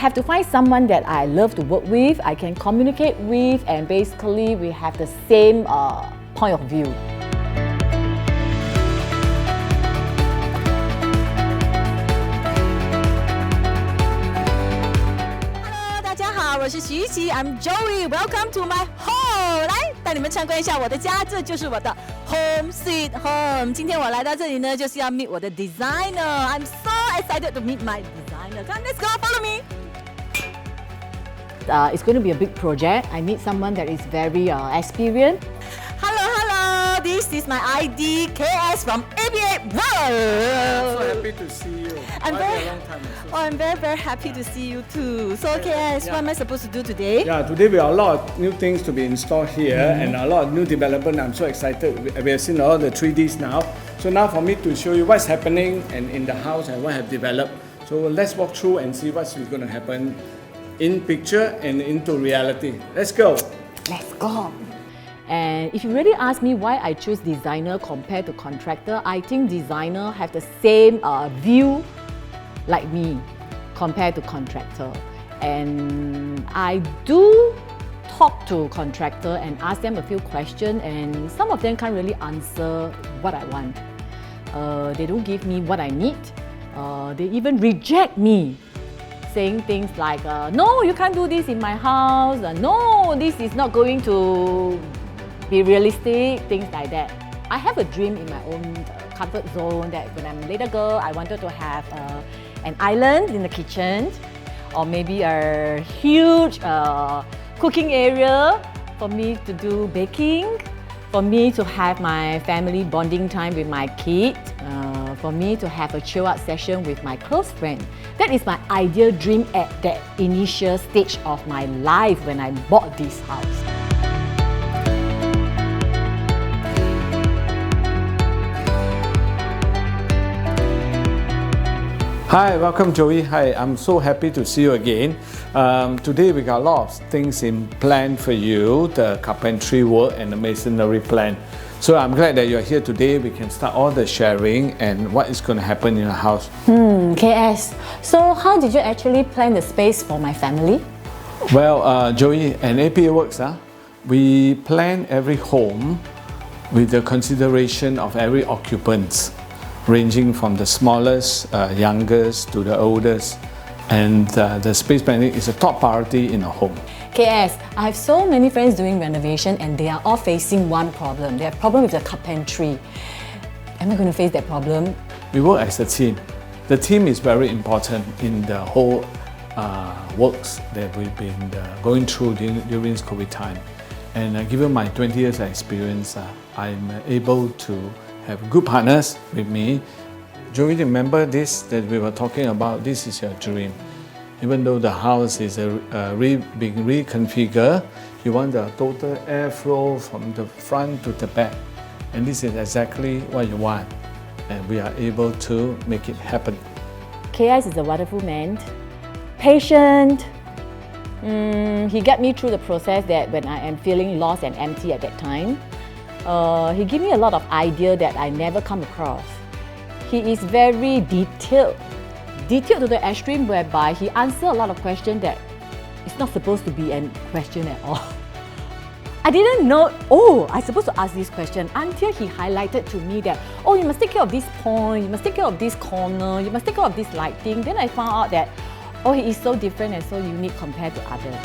have to find someone that I love to work with, I can communicate with, and basically we have the same point of view. Hello， 大家好，我是徐琪 ，I'm Joey. Welcome to my home. 来带你们参观一下我的家，这就是我的 home sweet home. 今天我来到这里呢，就是要 meet 我的 designer. I'm so excited to meet my designer. Come, let's go, follow me. It's going to be a big project. I need someone that is very experienced. Hello, this is my ID, KS from EP1. So happy to see you. I'm very happy to see you too. So KS, what am I supposed to do today? Yeah, today we have a lot of new things to be installed here and a lot of new development. I'm so excited. We have seen all the 3Ds now. So now for me to show you what's happening and in the house and what have developed. So let's walk through and see what's going to happen in picture and into reality. Let's go. Let's go. And if you really ask me why I choose designer compared to contractor, I think designer have the same view like me compared to contractor. And I do talk to contractor and ask them a few questions, and some of them can't really answer what I want. They don't give me what I need. They even reject me, saying things like, no, you can't do this in my house, no, this is not going to be realistic, things like that. I have a dream in my own comfort zone that when I'm a little girl, I wanted to have an island in the kitchen, or maybe a huge cooking area for me to do baking, for me to have my family bonding time with my kids, for me to have a chill out session with my close friend. That is my ideal dream at that initial stage of my life when I bought this house. Hi, welcome Joey. Hi, I'm so happy to see you again. Today we got a lot of things in plan for you, the carpentry work and the masonry plan. So I'm glad that you're here today. We can start all the sharing and what is going to happen in your house. KS, so how did you actually plan the space for my family? Well, Joey, and APA Works, we plan every home with the consideration of every occupant, ranging from the smallest, youngest to the oldest, and the space planning is a top priority in a home. KS, I have so many friends doing renovation and they are all facing one problem. They have problem with the carpentry. Am I going to face that problem? We work as a team. The team is very important in the whole works that we've been going through during this COVID time. And given my 20 years experience, I'm able to have good partners with me. Joey, remember this that we were talking about? This is your dream. Even though the house is being reconfigured, you want the total airflow from the front to the back. And this is exactly what you want. And we are able to make it happen. KS is a wonderful man, patient. He got me through the process that when I am feeling lost and empty at that time. He gave me a lot of ideas that I never come across. He is very detailed to the extreme whereby he answers a lot of questions that it's not supposed to be a question at all. I didn't know, I'm supposed to ask this question until he highlighted to me that, you must take care of this point, you must take care of this corner, you must take care of this lighting. Then I found out that, he is so different and so unique compared to others.